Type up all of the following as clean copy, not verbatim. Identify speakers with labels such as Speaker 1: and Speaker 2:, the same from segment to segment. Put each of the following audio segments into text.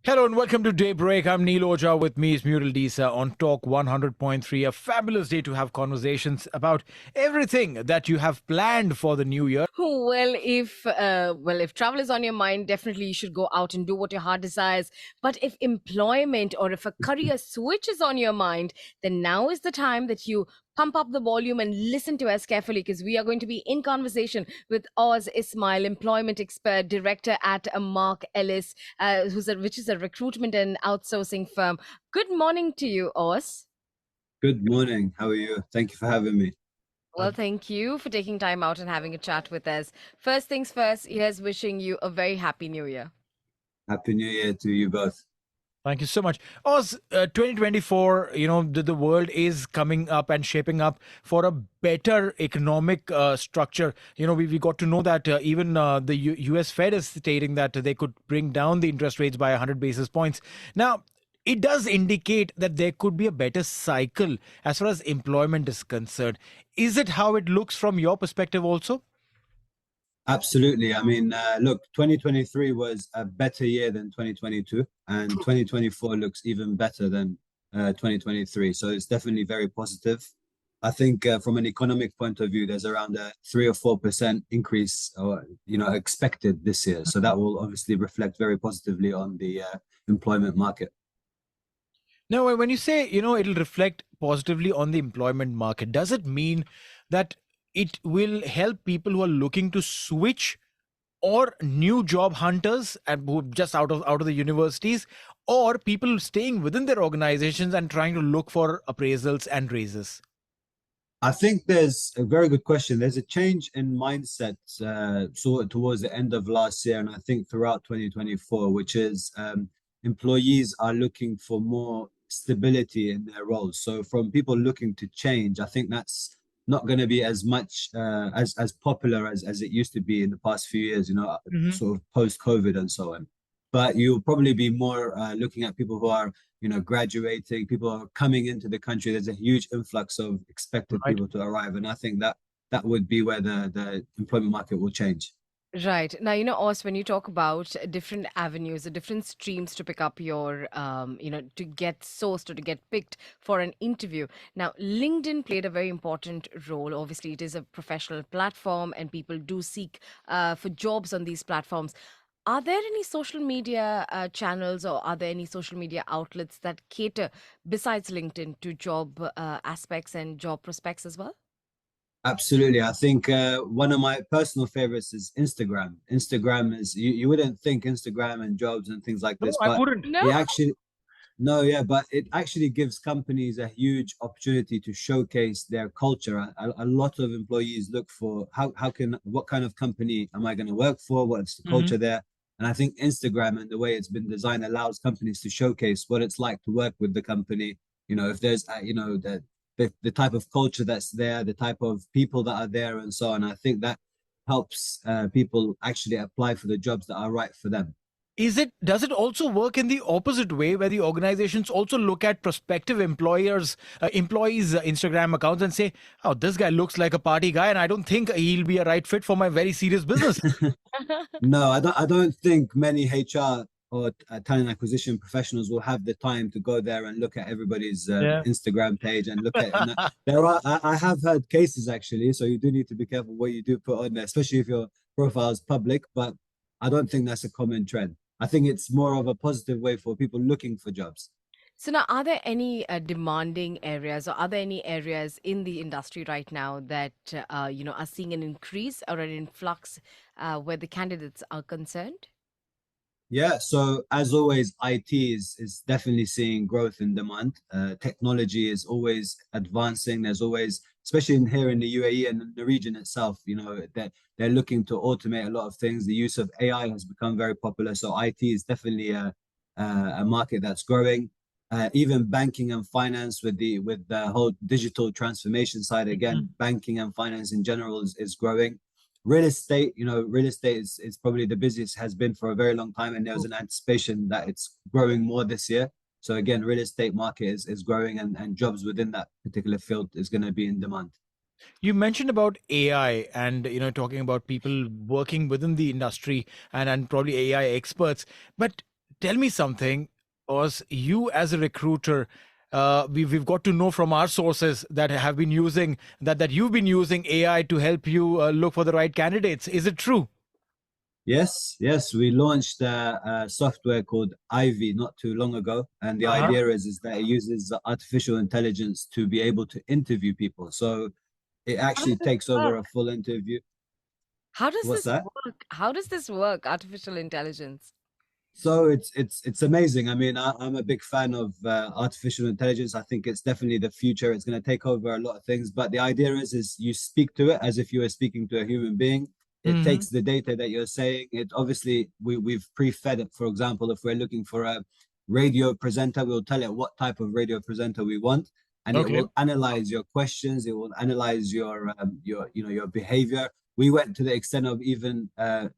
Speaker 1: Hello and welcome to Daybreak. I'm Neil Oja. With me is Muriel Disa on Talk 100.3. A fabulous day to have conversations about everything that you have planned for the new year.
Speaker 2: If travel is on your mind, definitely you should go out and do what your heart desires. But if employment or if a career switch is on your mind, then now is the time that you pump up the volume and listen to us carefully, because we are going to be in conversation with Aws Ismail, employment expert, director at Marc Ellis, which is a recruitment and outsourcing firm. Good morning to you, Oz.
Speaker 3: Good morning. How are you? Thank you for having me.
Speaker 2: Well, thank you for taking time out and having a chat with us. First things first, here's wishing you a very happy new year.
Speaker 3: Happy New Year to you both.
Speaker 1: Thank you so much. Oz, 2024, the world is coming up and shaping up for a better economic structure. We got to know that even the US Fed is stating that they could bring down the interest rates by 100 basis points. Now, it does indicate that there could be a better cycle as far as employment is concerned. Is it how it looks from your perspective also?
Speaker 3: Absolutely. I mean, look, 2023 was a better year than 2022, and 2024 looks even better than 2023. So it's definitely very positive. I think from an economic point of view, there's around a 3 or 4% increase, expected this year. So that will obviously reflect very positively on the employment market.
Speaker 1: Now, when you say, it'll reflect positively on the employment market, does it mean that it will help people who are looking to switch, or new job hunters and who just out of the universities, or people staying within their organizations and trying to look for appraisals and raises?
Speaker 3: I think there's a very good question. There's a change in mindset sort of towards the end of last year, and I think throughout 2024, which is employees are looking for more stability in their roles. So from people looking to change, I think that's not going to be as much as popular as it used to be in the past few years, sort of post-COVID and so on. But you'll probably be more looking at people who are, graduating, people are coming into the country. There's a huge influx of expected people to arrive. And I think that would be where the employment market will change.
Speaker 2: Right. Now, Oz, when you talk about different avenues, the different streams to pick up your, to get sourced or to get picked for an interview. Now, LinkedIn played a very important role. Obviously, it is a professional platform and people do seek for jobs on these platforms. Are there any social media channels, or are there any social media outlets that cater, besides LinkedIn, to job aspects and job prospects as well?
Speaker 3: Absolutely. I think one of my personal favorites is Instagram. Instagram is, you wouldn't think Instagram and jobs and things like
Speaker 1: No,
Speaker 3: this,
Speaker 1: I
Speaker 3: but
Speaker 1: wouldn't.
Speaker 2: No.
Speaker 3: it actually, no, yeah, but it actually gives companies a huge opportunity to showcase their culture. A lot of employees look for what kind of company am I going to work for? What's the culture there? And I think Instagram and the way it's been designed allows companies to showcase what it's like to work with the company. If there's, the type of culture that's there, the type of people that are there, and so on. I think that helps people actually apply for the jobs that are right for them.
Speaker 1: Does it also work in the opposite way, where the organizations also look at prospective employees' Instagram accounts and say, oh, this guy looks like a party guy and I don't think he'll be a right fit for my very serious business?
Speaker 3: No, I don't think many HR or talent acquisition professionals will have the time to go there and look at everybody's Instagram page and look at I have heard cases actually, so you do need to be careful what you do put on there, especially if your profile is public, but I don't think that's a common trend. I think it's more of a positive way for people looking for jobs.
Speaker 2: So now, are there any demanding areas, or are there any areas in the industry right now that are seeing an increase or an influx where the candidates are concerned?
Speaker 3: Yeah, so as always, IT is definitely seeing growth in demand. Technology is always advancing. There's always, especially here in the UAE and the region itself, they're looking to automate a lot of things. The use of AI has become very popular. So IT is definitely a market that's growing. Even banking and finance with the whole digital transformation side, again, banking and finance in general is growing. Real estate, is probably the busiest has been for a very long time, and there's an anticipation that it's growing more this year. So again, real estate market is growing, and jobs within that particular field is going to be in demand.
Speaker 1: You mentioned about AI and talking about people working within the industry and probably AI experts, but tell me something, Oz, you as a recruiter, we've got to know from our sources that have been using that you've been using AI to help you look for the right candidates. Is it true?
Speaker 3: Yes. We launched a software called AIVI not too long ago, and the
Speaker 1: Uh-huh.
Speaker 3: idea is that it uses artificial intelligence to be able to interview people. So it
Speaker 2: How does
Speaker 3: actually
Speaker 2: this
Speaker 3: takes over
Speaker 2: work?
Speaker 3: a full interview.
Speaker 2: How does
Speaker 3: What's
Speaker 2: this
Speaker 3: that?
Speaker 2: work? How does this work? Artificial intelligence.
Speaker 3: So it's amazing. I mean, I'm a big fan of artificial intelligence. I think it's definitely the future. It's going to take over a lot of things. But the idea is you speak to it as if you were speaking to a human being. It
Speaker 1: Hmm.
Speaker 3: takes the data that you're saying. It obviously we've pre-fed it. For example, if we're looking for a radio presenter, we'll tell it what type of radio presenter we want, and it
Speaker 1: Okay.
Speaker 3: will analyze your questions. It will analyze your your behavior. We went to the extent of even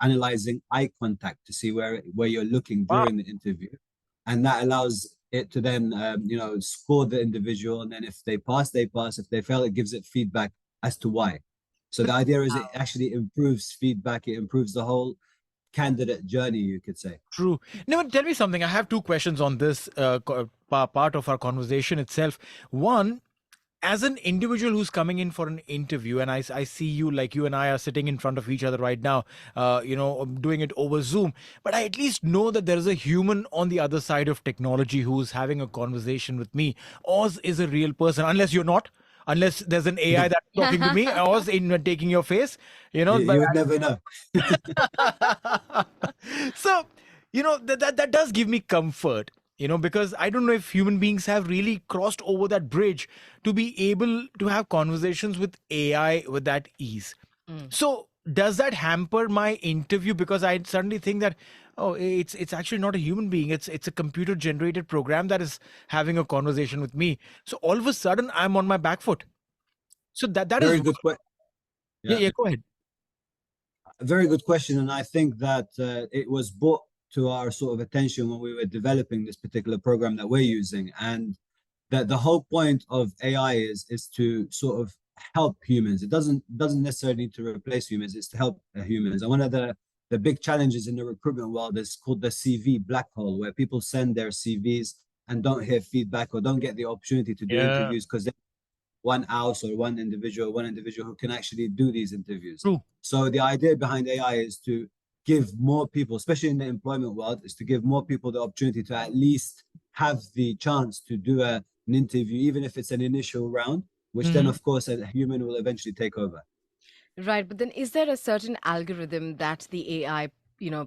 Speaker 3: analyzing eye contact to see where you're looking
Speaker 1: Wow.
Speaker 3: during the interview, and that allows it to then score the individual, and then if they pass, they pass. If they fail, it gives it feedback as to why. So the idea is it actually improves feedback. It improves the whole candidate journey, you could say.
Speaker 1: True. Now, tell me something. I have two questions on this part of our conversation itself. One, as an individual who's coming in for an interview, and I see you, like you and I are sitting in front of each other right now, doing it over Zoom, but I at least know that there is a human on the other side of technology who's having a conversation with me. Oz is a real person, unless you're not. Unless there's an AI that's talking to me, Oz in taking your face, but
Speaker 3: You would never know.
Speaker 1: so that does give me comfort, because I don't know if human beings have really crossed over that bridge to be able to have conversations with AI with that ease.
Speaker 2: Mm.
Speaker 1: So does that hamper my interview, because I suddenly think that, oh, it's actually not a human being, it's a computer generated program that is having a conversation with me. So all of a sudden I'm on my back foot. So that is,
Speaker 3: Very good question.
Speaker 1: yeah,
Speaker 3: Yeah.
Speaker 1: yeah, go ahead.
Speaker 3: A very good question, and I think that it was brought to our sort of attention when we were developing this particular program that we're using, and that the whole point of AI is to sort of help humans. It doesn't necessarily need to replace humans. It's to help humans. And one of the big challenges in the recruitment world is called the CV black hole, where people send their CVs and don't hear feedback or don't get the opportunity to do
Speaker 1: Yeah,
Speaker 3: interviews because one house or one individual who can actually do these interviews.
Speaker 1: true.
Speaker 3: So the idea behind AI is to give more people, especially in the employment world, is to give more people the opportunity to at least have the chance to do an interview, even if it's an initial round, which then
Speaker 1: Mhm.
Speaker 3: of course a human will eventually take over.
Speaker 2: Right, but then is there a certain algorithm that the AI,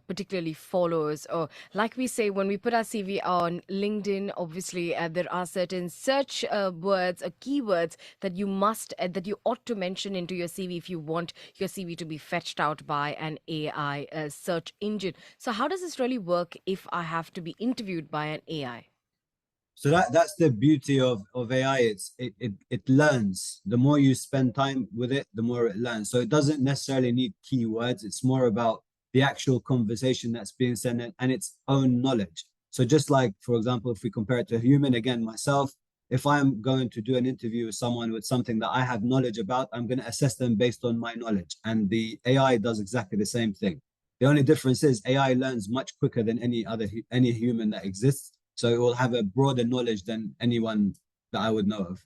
Speaker 2: particularly follows? Or like we say, when we put our CV on LinkedIn, obviously there are certain search words or keywords that that you ought to mention into your CV if you want your CV to be fetched out by an AI search engine. So how does this really work if I have to be interviewed by an AI?
Speaker 3: So that's the beauty of AI. It learns. The more you spend time with it, the more it learns. So it doesn't necessarily need keywords. It's more about the actual conversation that's being sent and its own knowledge. So just like, for example, if we compare it to a human, again, myself, if I'm going to do an interview with someone with something that I have knowledge about, I'm going to assess them based on my knowledge. And the AI does exactly the same thing. The only difference is AI learns much quicker than any human that exists, so it will have a broader knowledge than anyone that I would know of.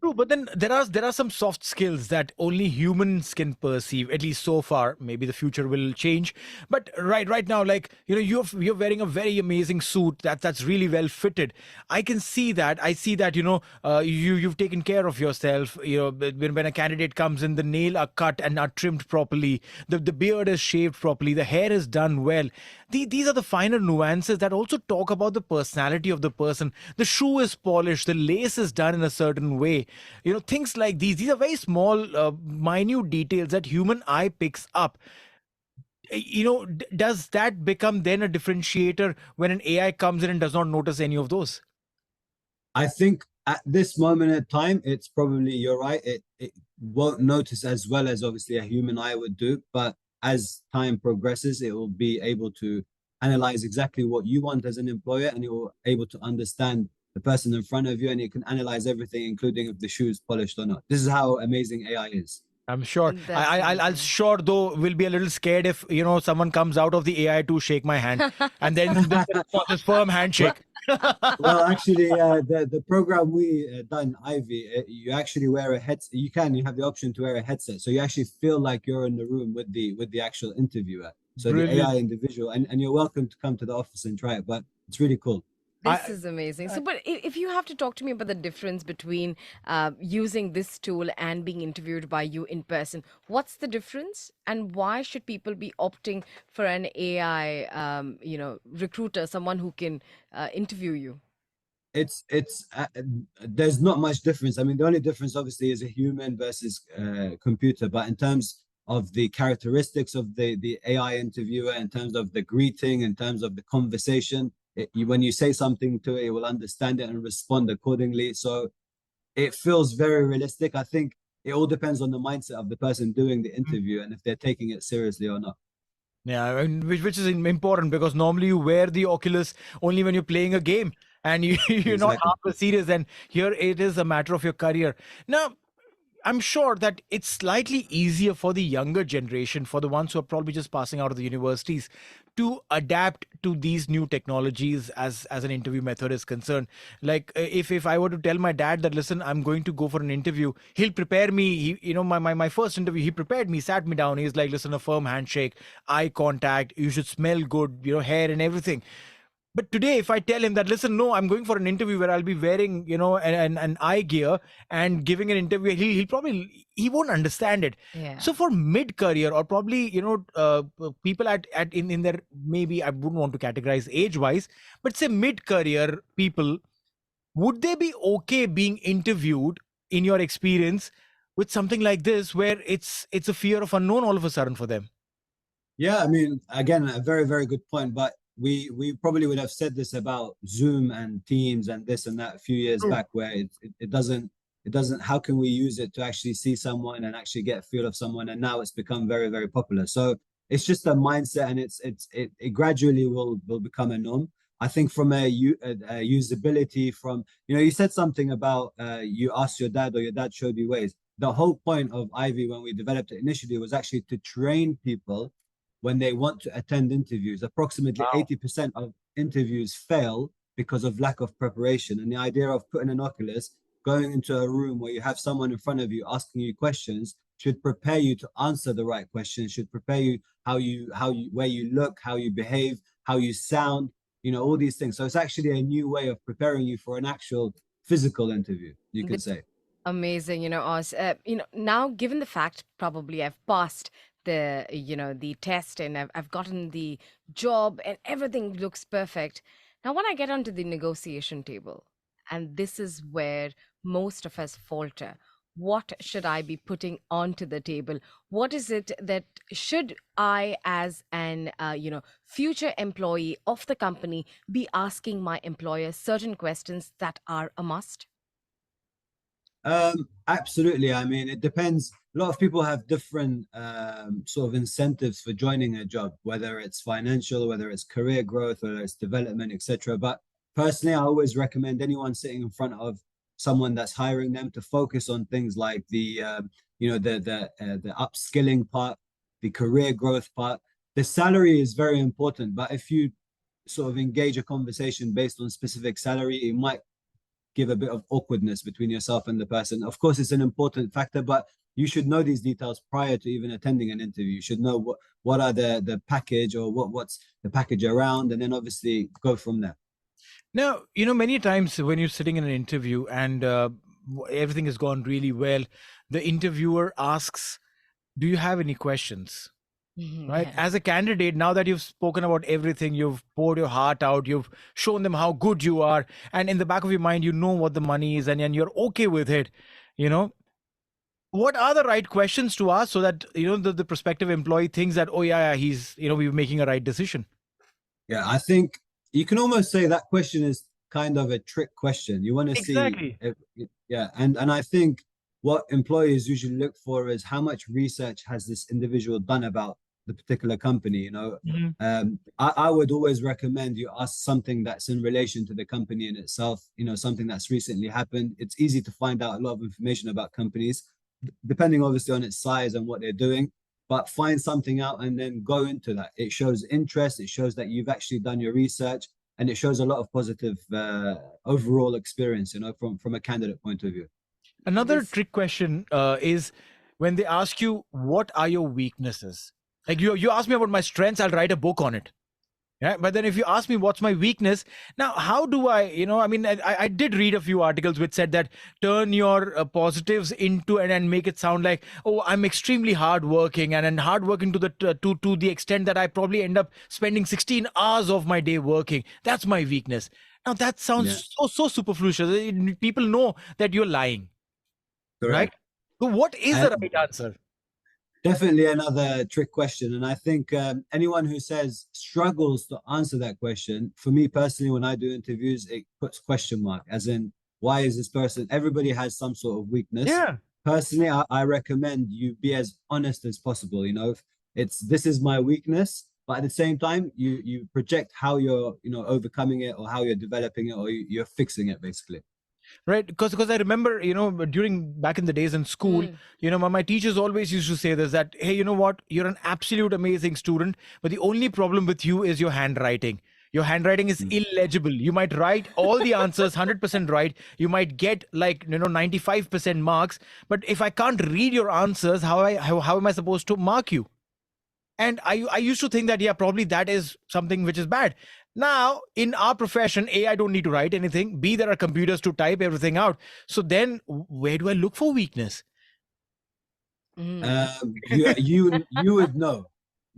Speaker 1: True, but then there are some soft skills that only humans can perceive. At least so far. Maybe the future will change. But right now, like you're wearing a very amazing suit that's really well fitted. I can see that. I see that you've taken care of yourself. When a candidate comes in, the nail are cut and are trimmed properly. The beard is shaved properly. The hair is done well. These are the finer nuances that also talk about the personality of the person. The shoe is polished. The lace is done in a certain way. Things like these are very small, minute details that human eye picks up. Does that become then a differentiator when an AI comes in and does not notice any of those?
Speaker 3: I think at this moment in time, it's probably, you're right, it won't notice as well as obviously a human eye would do. But as time progresses, it will be able to analyze exactly what you want as an employer, and it will able to understand the person in front of you, and it can analyze everything, including if the shoe is polished or not. This is how amazing AI is.
Speaker 1: I'm sure.
Speaker 2: That's
Speaker 1: I'll
Speaker 2: amazing.
Speaker 1: sure though will be a little scared if someone comes out of the AI to shake my hand, and then the response is firm
Speaker 3: Well,
Speaker 1: handshake.
Speaker 3: well, actually, the program we done, Ivy, you actually wear a headset. You have the option to wear a headset, so you actually feel like you're in the room with the actual interviewer. So the AI
Speaker 1: Brilliant.
Speaker 3: individual, and you're welcome to come to the office and try it. But it's really cool.
Speaker 2: This
Speaker 1: I,
Speaker 2: is amazing. So,
Speaker 1: I
Speaker 2: but if you have to talk to me about the difference between using this tool and being interviewed by you in person, what's the difference, and why should people be opting for an AI, recruiter, someone who can interview you?
Speaker 3: It's there's not much difference. I mean, the only difference obviously is a human versus computer. But in terms of the characteristics of the AI interviewer, in terms of the greeting, in terms of the conversation, when you say something to it, it will understand it and respond accordingly. So it feels very realistic. I think it all depends on the mindset of the person doing the interview and if they're taking it seriously or not.
Speaker 1: Yeah, and which is important because normally you wear the Oculus only when you're playing a game and you're not
Speaker 3: Exactly.
Speaker 1: half as serious. And here it is a matter of your career. Now, I'm sure that it's slightly easier for the younger generation, for the ones who are probably just passing out of the universities, to adapt to these new technologies as an interview method is concerned. Like if I were to tell my dad that, listen, I'm going to go for an interview, he'll prepare me. My first interview, he prepared me, sat me down. He's like, listen, a firm handshake, eye contact, you should smell good, hair and everything. But today, if I tell him that, listen, no, I'm going for an interview where I'll be wearing, an eye gear and giving an interview, he'll probably, he won't understand it.
Speaker 2: Yeah.
Speaker 1: So for mid career or probably, people at in their, maybe I wouldn't want to categorize age wise, but say mid career people, would they be okay being interviewed in your experience with something like this, where it's a fear of unknown all of a sudden for them?
Speaker 3: Yeah, I mean, again, a very, very good point. But we probably would have said this about Zoom and Teams and this and that a few years
Speaker 1: True.
Speaker 3: back, where it doesn't. How can we use it to actually see someone and actually get a feel of someone? And now it's become very, very popular. So it's just a mindset, and it gradually will become a norm. I think from a usability, from you said something about you asked your dad or your dad showed you ways. The whole point of Ivy when we developed it initially was actually to train people when they want to attend interviews. Approximately
Speaker 1: Wow.
Speaker 3: 80% of interviews fail because of lack of preparation. And the idea of putting an Oculus, going into a room where you have someone in front of you asking you questions, should prepare you to answer the right questions, should prepare you where you look, how you behave, how you sound, all these things. So it's actually a new way of preparing you for an actual physical interview, you can
Speaker 2: That's
Speaker 3: say.
Speaker 2: amazing, Oz. Now given the fact probably I've passed the test and I've gotten the job and everything looks perfect. Now when I get onto the negotiation table, and this is where most of us falter, what should I be putting onto the table? What is it that should I, as an future employee of the company, be asking my employer certain questions that are a must?
Speaker 3: Absolutely. I mean, it depends. A lot of people have different sort of incentives for joining a job, whether it's financial, whether it's career growth, whether it's development, etc. But personally, I always recommend anyone sitting in front of someone that's hiring them to focus on things like the upskilling part, the career growth part. The salary is very important, but if you sort of engage a conversation based on specific salary, it might give a bit of awkwardness between yourself and the person. Of course, it's an important factor, but you should know these details prior to even attending an interview. You should know what are the package or what's the package around, and then obviously go from there.
Speaker 1: Now, many times when you're sitting in an interview and everything has gone really well, the interviewer asks, do you have any questions? Right?
Speaker 2: Yeah.
Speaker 1: As a candidate, now that you've spoken about everything, you've poured your heart out, you've shown them how good you are, and in the back of your mind, you know what the money is, and you're okay with it. You know, what are the right questions to ask so that the prospective employee thinks that, oh yeah, he's we're making a right decision.
Speaker 3: Yeah, I think you can almost say that question is kind of a trick question. You want to see,
Speaker 1: Exactly.
Speaker 3: yeah, and I think what employers usually look for is how much research has this individual done about the particular company.
Speaker 1: Mhm.
Speaker 3: I would always recommend you ask something that's in relation to the company in itself. Something that's recently happened. It's easy to find out a lot of information about companies. depending obviously on its size and what they're doing, but find something out and then go into that. It shows interest, it shows that you've actually done your research, and it shows a lot of positive overall experience, you know, from a candidate point of view.
Speaker 1: Another
Speaker 2: This
Speaker 1: trick question is when they ask you, what are your weaknesses? Like you ask me about my strengths, I'll write a book on it. Yeah, but then if you ask me what's my weakness, now how do I, I mean, I did read a few articles which said that turn your positives into and make it sound like, oh, I'm extremely hardworking and hardworking to the extent that I probably end up spending 16 hours of my day working. That's my weakness. Now that sounds so superfluous. People know that you're lying, right?
Speaker 3: Correct.
Speaker 1: So what is the
Speaker 3: And
Speaker 1: right answer?
Speaker 3: definitely another trick question. And I think anyone who says struggles to answer that question, for me personally, when I do interviews, it puts question mark, as in, why is this person? Everybody has some sort of weakness.
Speaker 1: Yeah.
Speaker 3: Personally, I recommend you be as honest as possible. You know, if it's this is my weakness, but at the same time, you project how you're, overcoming it or how you're developing it or you're fixing it, basically.
Speaker 1: Right, because I remember, during back in the days in school, my teachers always used to say this, that, hey, you know what, you're an absolute amazing student, but the only problem with you is your handwriting. Your handwriting is illegible. You might write all the answers 100% right, you might get like 95% marks, but if I can't read your answers, how am I supposed to mark you? And I used to think that, yeah, probably that is something which is bad. Now, in our profession, A, I don't need to write anything. B, there are computers to type everything out. So then where do I look for weakness?
Speaker 3: You would know.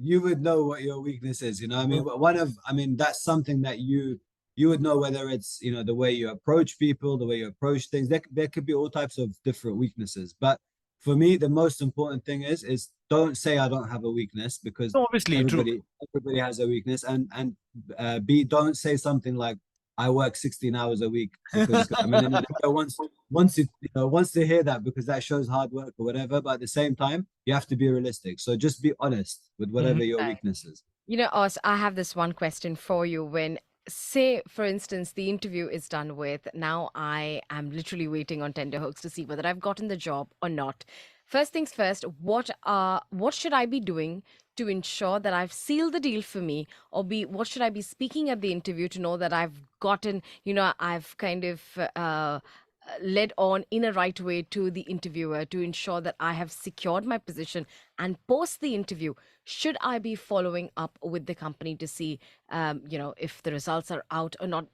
Speaker 3: You would know what your weakness is. I mean, that's something that you would know, whether it's, the way you approach people, the way you approach things. There could be all types of different weaknesses. But for me, the most important thing is don't say I don't have a weakness, because
Speaker 1: Obviously, true.
Speaker 3: everybody has a weakness. And B, don't say something like I work 16 hours a week, because I mean, once they hear that, because that shows hard work or whatever. But at the same time, you have to be realistic. So just be honest with whatever your
Speaker 2: Right.
Speaker 3: weakness is.
Speaker 2: Oz, I have this one question for you. When, say, for instance, the interview is done with, now I am literally waiting on tenterhooks to see whether I've gotten the job or not. First things first, what should I be doing to ensure that I've sealed the deal for me? Or what should I be speaking at the interview to know that I've gotten, I've kind of led on in a right way to the interviewer to ensure that I have secured my position? And post the interview, should I be following up with the company to see, if the results are out or not?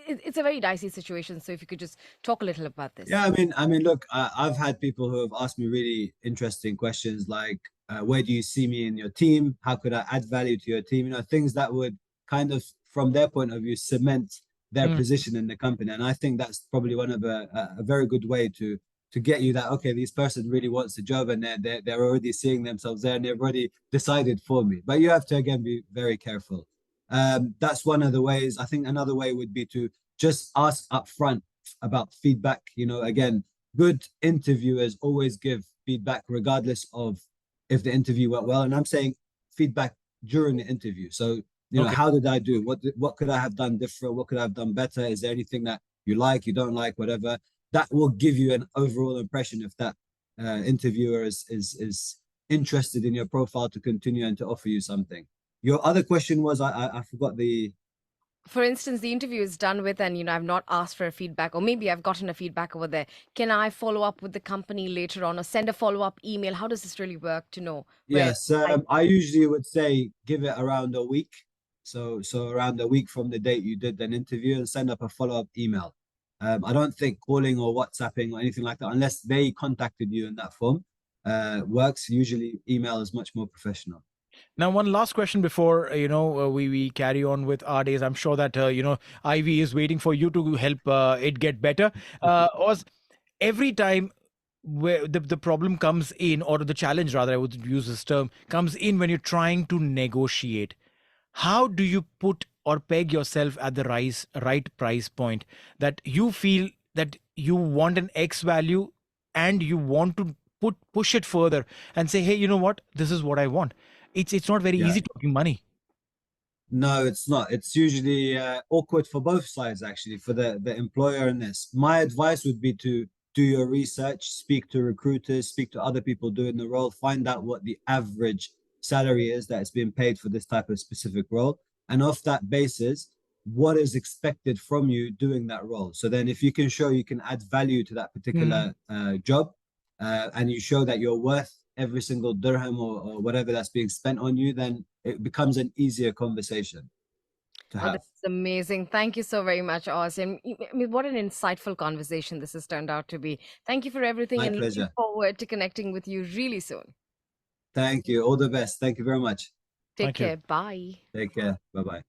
Speaker 2: It's a very dicey situation. So if you could just talk a little about this.
Speaker 3: Yeah, I mean, look, I've had people who have asked me really interesting questions like, where do you see me in your team? How could I add value to your team? Things that would kind of, from their point of view, cement their position in the company. And I think that's probably one of a very good way to get you that, okay, this person really wants the job, and they're already seeing themselves there and they've already decided for me. But you have to, again, be very careful. That's one of the ways. I think another way would be to just ask up front about feedback. Again, good interviewers always give feedback regardless of if the interview went well. And I'm saying feedback during the interview. So,
Speaker 1: Okay.
Speaker 3: how did I do? What could I have done different? What could I have done better? Is there anything that you like, you don't like, whatever? That will give you an overall impression if that interviewer is interested in your profile to continue and to offer you something. Your other question was, I forgot the.
Speaker 2: For instance, the interview is done with, and I've not asked for a feedback, or maybe I've gotten a feedback over there. Can I follow up with the company later on, or send a follow-up email? How does this really work to know where
Speaker 3: Yes, I usually would say give it around a week. So around a week from the date you did an interview, and send up a follow-up email. I don't think calling or WhatsApping or anything like that, unless they contacted you in that form, works. Usually email is much more professional.
Speaker 1: Now, one last question before we carry on with our days. I'm sure that Ivy is waiting for you to help it get better. Oz, every time where the problem comes in, or the challenge rather, I would use this term, comes in when you're trying to negotiate. How do you put or peg yourself at the right price point that you feel that you want an X value and you want to push it further and say, hey, you know what, this is what I want. It's not very
Speaker 3: Yeah.
Speaker 1: easy talking money.
Speaker 3: No, it's not. It's usually awkward for both sides, actually, for the employer and this. My advice would be to do your research, speak to recruiters, speak to other people doing the role, find out what the average salary is that is being paid for this type of specific role. And off that basis, what is expected from you doing that role. So then if you can show you can add value to that particular job, and you show that you're worth every single dirham or whatever that's being spent on you, then it becomes an easier conversation to
Speaker 2: Oh,
Speaker 3: have.
Speaker 2: this is amazing. Thank you so very much, Oz. And I mean, what an insightful conversation this has turned out to be. Thank you for everything
Speaker 3: My
Speaker 2: and looking
Speaker 3: pleasure.
Speaker 2: forward to connecting with you really soon.
Speaker 3: Thank you. All the best. Thank you very much.
Speaker 2: Take
Speaker 1: Thank you.
Speaker 2: care. Bye.
Speaker 3: Take care. Bye bye.